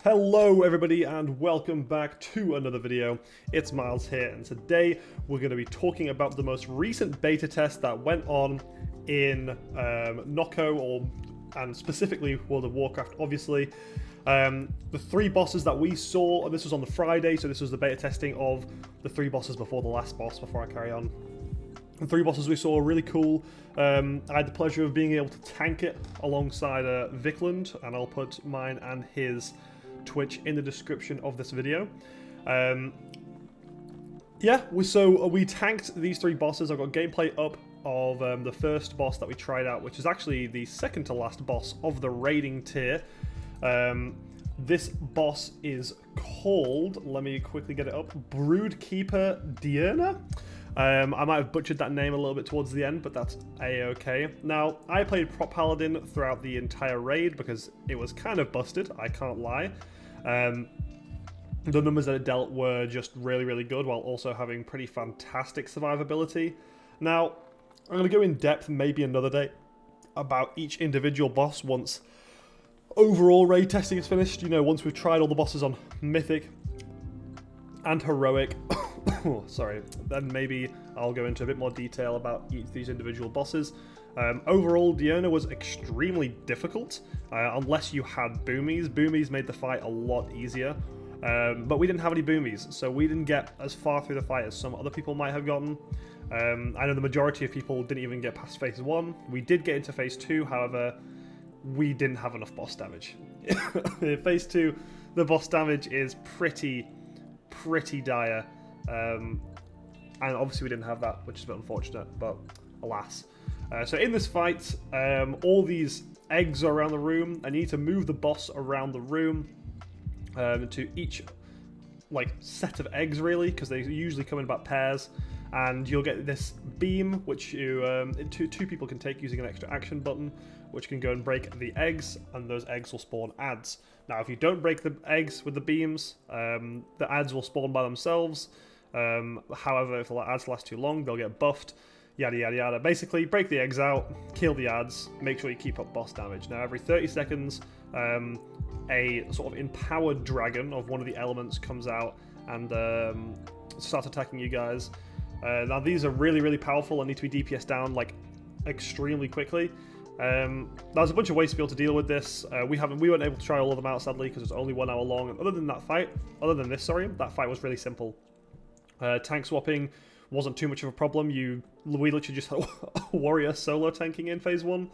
Hello everybody and welcome back to another video. It's Miles here and today we're going to be talking about the most recent beta test that went on in Noko and specifically World of Warcraft obviously. The three bosses that we saw, and this was on the Friday, so this was the beta testing of the three bosses before the last boss, before I carry on. The three bosses we saw were really cool. I had the pleasure of being able to tank it alongside Vikland, and I'll put mine and his Twitch in the description of this video. We tanked these three bosses. I've got gameplay up of the first boss that we tried out, which is actually the second to last boss of the raiding tier. This boss is called, let me quickly get it up, Broodkeeper Diurna. I might have butchered that name a little bit towards the end, but that's a-okay. Now, I played Prop Paladin throughout the entire raid because it was kind of busted, I can't lie. The numbers that it dealt were just really, really good, while also having pretty fantastic survivability. Now, I'm going to go in depth maybe another day about each individual boss once overall raid testing is finished. You know, once we've tried all the bosses on Mythic and Heroic. Sorry, then maybe I'll go into a bit more detail about each of these individual bosses. Overall, Diurna was extremely difficult, unless you had boomies. Boomies made the fight a lot easier, but we didn't have any boomies, so we didn't get as far through the fight as some other people might have gotten. I know the majority of people didn't even get past phase 1. We did get into phase 2, however, we didn't have enough boss damage. In phase 2, the boss damage is pretty dire. And obviously we didn't have that, which is a bit unfortunate, but alas. So in this fight, all these eggs are around the room. I need to move the boss around the room to each set of eggs, really, because they usually come in about pairs. And you'll get this beam, which two people can take using an extra action button, which can go and break the eggs, and those eggs will spawn adds. Now, if you don't break the eggs with the beams, the adds will spawn by themselves. However, if the adds last too long, they'll get buffed, yada yada yada. Basically, break the eggs out, kill the adds, make sure you keep up boss damage. Now, every 30 seconds, a sort of empowered dragon of one of the elements comes out and starts attacking you guys. Now, these are really powerful and need to be DPS down extremely quickly. There's a bunch of ways to be able to deal with this. We weren't able to try all of them out, sadly, because it's only 1 hour long. And other than that fight was really simple. Tank swapping wasn't too much of a problem. We literally just had a warrior solo tanking in phase 1.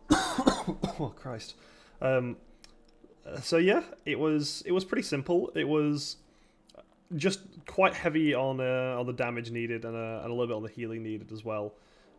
Oh Christ. So yeah, it was pretty simple. It was just quite heavy on the damage needed and a little bit on the healing needed as well.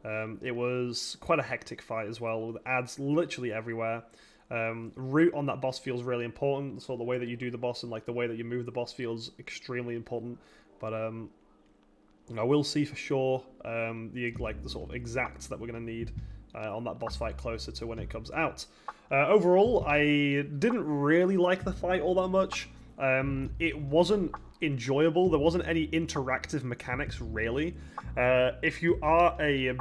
It was quite a hectic fight as well, with adds literally everywhere. Route on that boss feels really important, so the way that you do the boss and the way that you move the boss feels extremely important. But I will see for sure the sort of exacts that we're going to need on that boss fight closer to when it comes out. Overall, I didn't really like the fight all that much. It wasn't enjoyable. There wasn't any interactive mechanics really. If you are a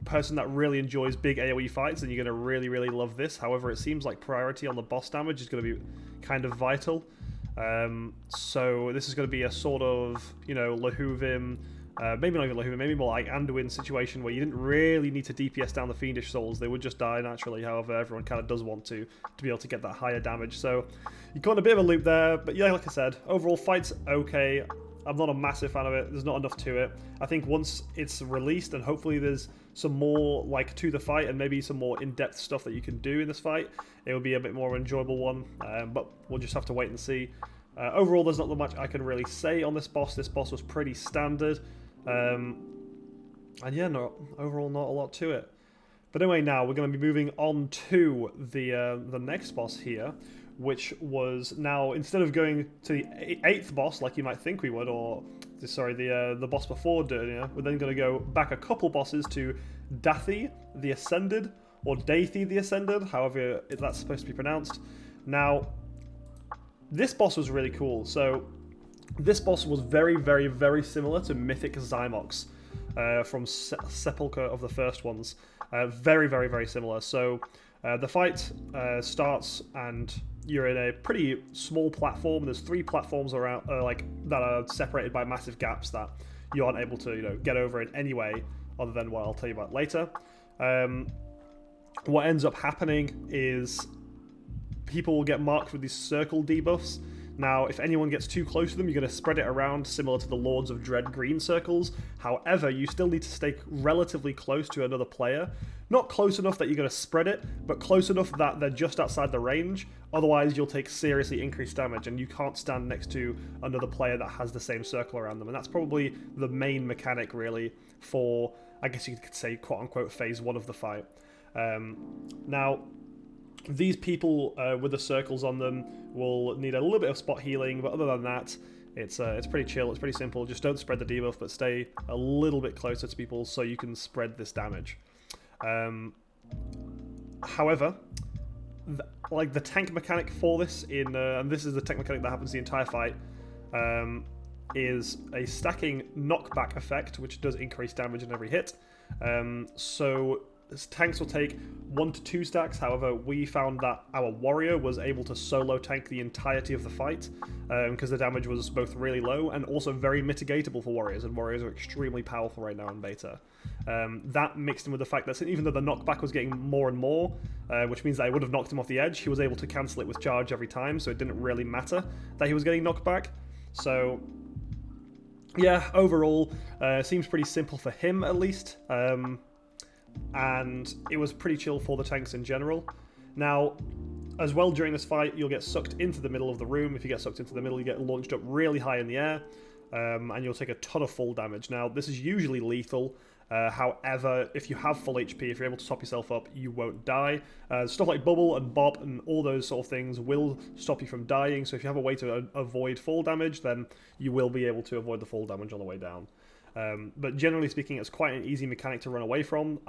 person that really enjoys big AoE fights, then you're going to really love this. However, it seems like priority on the boss damage is going to be kind of vital. So this is going to be a sort of Lahuvim, maybe not even Lahuvim, maybe more like Anduin situation where you didn't really need to DPS down the Fiendish Souls. They would just die naturally. However, everyone kind of does want to be able to get that higher damage. So you got a bit of a loop there, but yeah, like I said, overall fight's okay. I'm not a massive fan of it. There's not enough to it. I think once it's released and hopefully there's some more to the fight and maybe some more in-depth stuff that you can do in this fight, it will be a bit more enjoyable one. But we'll just have to wait and see. Overall, there's not much I can really say on this boss. This boss was pretty standard. And yeah, overall not a lot to it. But anyway, now we're going to be moving on to the next boss here, which was now, instead of going to the 8th boss like you might think we would, or sorry, the boss before Diurna, we're then going to go back a couple bosses to Daithy the Ascendant, or Daithy the Ascendant, however that's supposed to be pronounced. Now, this boss was really cool. So this boss was very similar to Mythic Zymox from Sepulchre of the first ones. Very similar. So the fight starts and you're in a pretty small platform. There's 3 platforms around, like that are separated by massive gaps that you aren't able to, get over in any way other than what I'll tell you about later. What ends up happening is people will get marked with these circle debuffs. Now, if anyone gets too close to them, you're going to spread it around, similar to the Lords of Dread green circles. However, you still need to stay relatively close to another player. Not close enough that you're going to spread it, but close enough that they're just outside the range. Otherwise, you'll take seriously increased damage, and you can't stand next to another player that has the same circle around them. And that's probably the main mechanic, really, for, I guess you could say, quote-unquote, phase 1 of the fight. Now, these people with the circles on them will need a little bit of spot healing, but other than that, it's pretty chill, it's pretty simple. Just don't spread the debuff, but stay a little bit closer to people so you can spread this damage. However, the tank mechanic for this, and this is the tank mechanic that happens the entire fight, is a stacking knockback effect, which does increase damage in every hit. So tanks will take 1 to 2 stacks. However, we found that our warrior was able to solo tank the entirety of the fight because the damage was both really low and also very mitigatable for warriors, and warriors are extremely powerful right now in beta. That mixed in with the fact that even though the knockback was getting more and more, which means that I would have knocked him off the edge, he was able to cancel it with charge every time, so it didn't really matter that he was getting knocked back. So yeah, overall, seems pretty simple for him at least. And it was pretty chill for the tanks in general. Now, as well, during this fight, you'll get sucked into the middle of the room. If you get sucked into the middle, you get launched up really high in the air, and you'll take a ton of full damage. Now, this is usually lethal. However, if you have full HP, if you're able to top yourself up, you won't die. Stuff like Bubble and Bop and all those sort of things will stop you from dying, so if you have a way to avoid fall damage, then you will be able to avoid the fall damage on the way down. But generally speaking, it's quite an easy mechanic to run away from.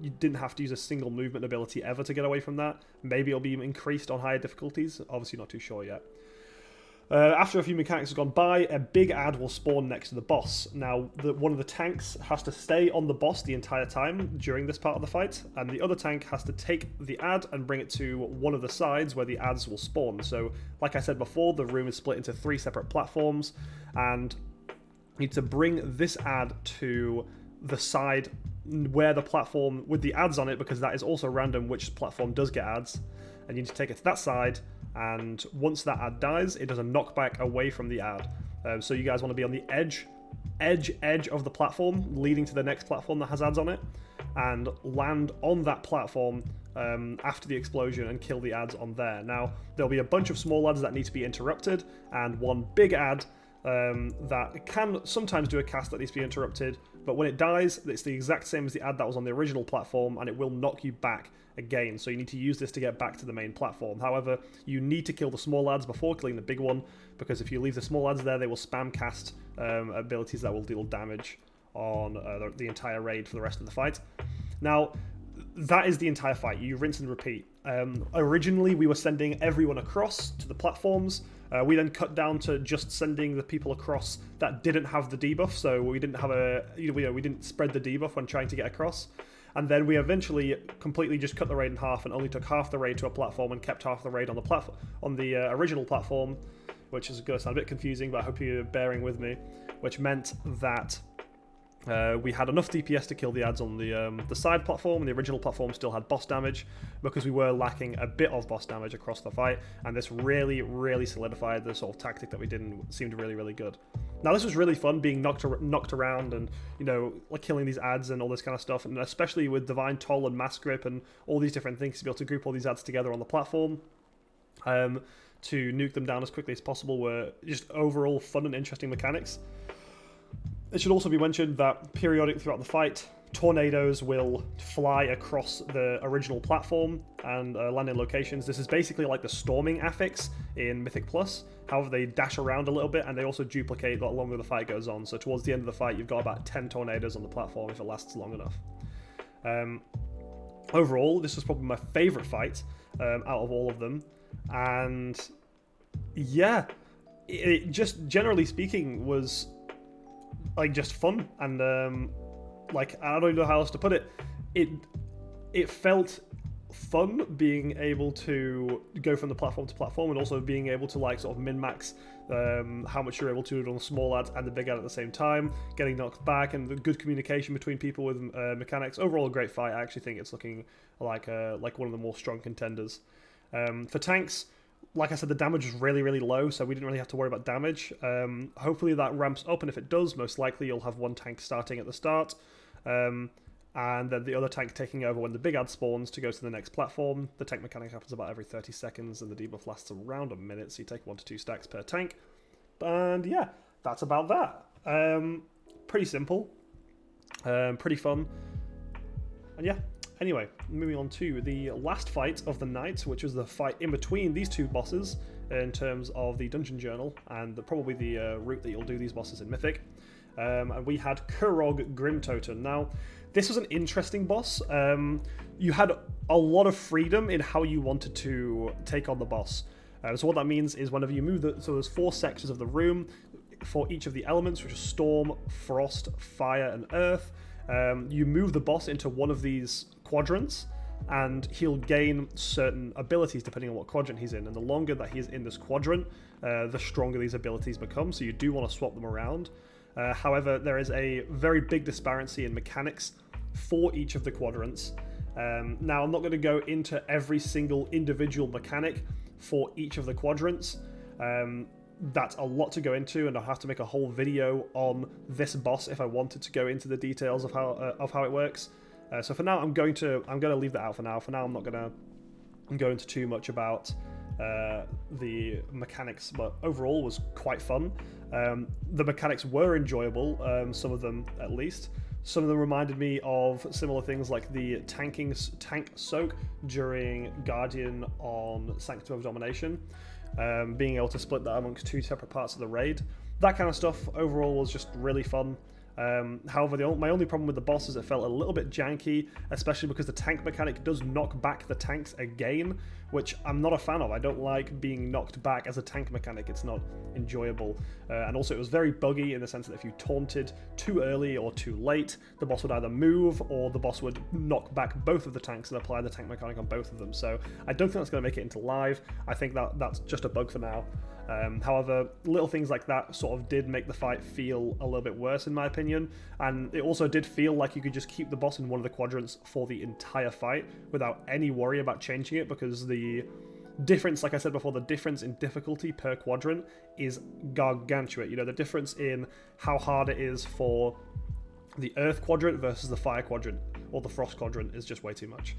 You didn't have to use a single movement ability ever to get away from that. Maybe it'll be increased on higher difficulties, obviously not too sure yet. After a few mechanics have gone by, a big ad will spawn next to the boss. Now, one of the tanks has to stay on the boss the entire time during this part of the fight, and the other tank has to take the ad and bring it to one of the sides where the ads will spawn. So, like I said before, the room is split into 3 separate platforms, and you need to bring this ad to the side where the platform with the ads on it, because that is also random which platform does get ads, and you need to take it to that side, and once that ad dies, it does a knockback away from the ad. So you guys want to be on the edge of the platform leading to the next platform that has ads on it, and land on that platform after the explosion and kill the ads on there. Now, there'll be a bunch of small ads that need to be interrupted, and one big ad that can sometimes do a cast that needs to be interrupted, but when it dies, it's the exact same as the ad that was on the original platform, and it will knock you back again, so you need to use this to get back to the main platform. However, you need to kill the small ads before killing the big one, because if you leave the small ads there, they will spam cast abilities that will deal damage on the entire raid for the rest of the fight. Now, that is the entire fight. You rinse and repeat. Originally, we were sending everyone across to the platforms. We then cut down to just sending the people across that didn't have the debuff, so we didn't have we didn't spread the debuff when trying to get across. And then we eventually completely just cut the raid in half and only took half the raid to a platform and kept half the raid on the original platform, which is going to sound a bit confusing, but I hope you're bearing with me. Which meant that we had enough DPS to kill the ads on the side platform, and the original platform still had boss damage, because we were lacking a bit of boss damage across the fight, and this really, really solidified the sort of tactic that we did and seemed really, really good. Now, this was really fun, being knocked around and, like killing these ads and all this kind of stuff, and especially with Divine Toll and Mass Grip and all these different things, to be able to group all these ads together on the platform to nuke them down as quickly as possible were just overall fun and interesting mechanics. It should also be mentioned that periodic throughout the fight, tornadoes will fly across the original platform and land in locations. This is basically like the storming affix in Mythic Plus. However, they dash around a little bit, and they also duplicate the longer the fight goes on. So towards the end of the fight, you've got about 10 tornadoes on the platform if it lasts long enough. Overall, this was probably my favourite fight out of all of them. And yeah, it just generally speaking was like just fun, and like I don't know how else to put it. It felt fun being able to go from the platform to platform, and also being able to like sort of min-max how much you're able to do on the small ads and the big ad at the same time, getting knocked back, and the good communication between people with mechanics. Overall, a great fight. I actually think it's looking like one of the more strong contenders. For tanks, like I said, the damage is really, really low, so we didn't really have to worry about damage. Hopefully that ramps up, and if it does, most likely you'll have one tank starting at the start. And then the other tank taking over when the big ad spawns to go to the next platform. The tank mechanic happens about every 30 seconds, and the debuff lasts around a minute, so you take 1 to 2 stacks per tank. And yeah, that's about that. Pretty simple, pretty fun, and yeah. Anyway, moving on to the last fight of the night, which was the fight in between these two bosses in terms of the dungeon journal and probably the route that you'll do these bosses in Mythic. And we had Korog Grim Totem. Now, this was an interesting boss. You had a lot of freedom in how you wanted to take on the boss. So what that means is whenever you move so there's 4 sections of the room for each of the elements, which are Storm, Frost, Fire, and Earth. You move the boss into one of these quadrants, and he'll gain certain abilities depending on what quadrant he's in. And the longer that he's in this quadrant, the stronger these abilities become. So you do want to swap them around. However, there is a very big disparity in mechanics for each of the quadrants. Now, I'm not going to go into every single individual mechanic for each of the quadrants. That's a lot to go into, and I'll have to make a whole video on this boss if I wanted to go into the details of how it works. So for now, I'm going to leave that out for now. For now, I'm not going to go into too much about the mechanics, but overall was quite fun. The mechanics were enjoyable, some of them at least. Some of them reminded me of similar things like the tank soak during Guardian on Sanctum of Domination, being able to split that amongst 2 separate parts of the raid. That kind of stuff overall was just really fun. However, my only problem with the boss is it felt a little bit janky, especially because the tank mechanic does knock back the tanks again, which I'm not a fan of. I don't like being knocked back as a tank mechanic. It's not enjoyable. And also it was very buggy in the sense that if you taunted too early or too late, the boss would either move or the boss would knock back both of the tanks and apply the tank mechanic on both of them. So I don't think that's going to make it into live. I think that's just a bug for now. However, little things like that sort of did make the fight feel a little bit worse in my opinion, and it also did feel like you could just keep the boss in one of the quadrants for the entire fight without any worry about changing it, because the difference, like I said before, the difference in difficulty per quadrant is gargantuan. You know, the difference in how hard it is for the Earth quadrant versus the Fire quadrant or the Frost quadrant is just way too much.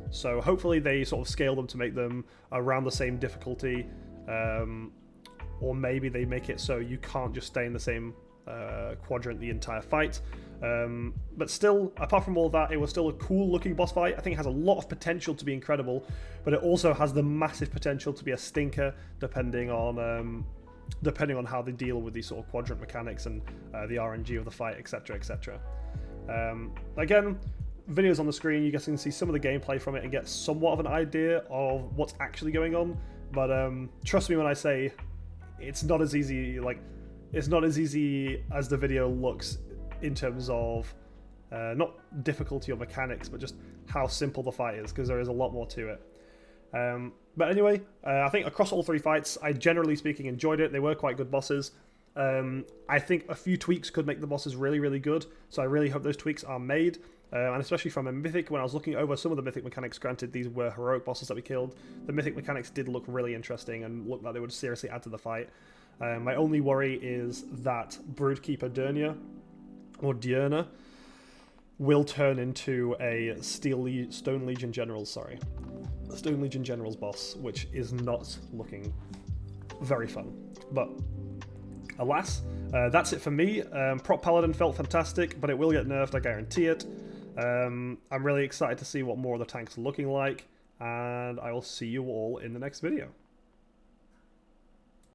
So hopefully they sort of scale them to make them around the same difficulty. Or maybe they make it so you can't just stay in the same quadrant the entire fight. But still, apart from all that, it was still a cool looking boss fight. I think it has a lot of potential to be incredible, but it also has the massive potential to be a stinker depending on how they deal with these sort of quadrant mechanics and the RNG of the fight, etc, etc. Again, videos on the screen, you guys can see some of the gameplay from it and get somewhat of an idea of what's actually going on. But trust me when I say it's not as easy. It's not as easy as the video looks in terms of not difficulty or mechanics, but just how simple the fight is, because there is a lot more to it. But anyway, I think across all 3 fights, I generally speaking enjoyed it. They were quite good bosses. I think a few tweaks could make the bosses really, really good, so I really hope those tweaks are made. And especially from a Mythic, when I was looking over some of the Mythic mechanics, granted these were heroic bosses that we killed, the Mythic mechanics did look really interesting and looked like they would seriously add to the fight. My only worry is that Broodkeeper Diurna, or Diurna, will turn into a Stone Legion Generals boss, which is not looking very fun. But alas, that's it for me. Prop Paladin felt fantastic, but it will get nerfed, I guarantee it. I'm really excited to see what more of the tanks are looking like, and I will see you all in the next video.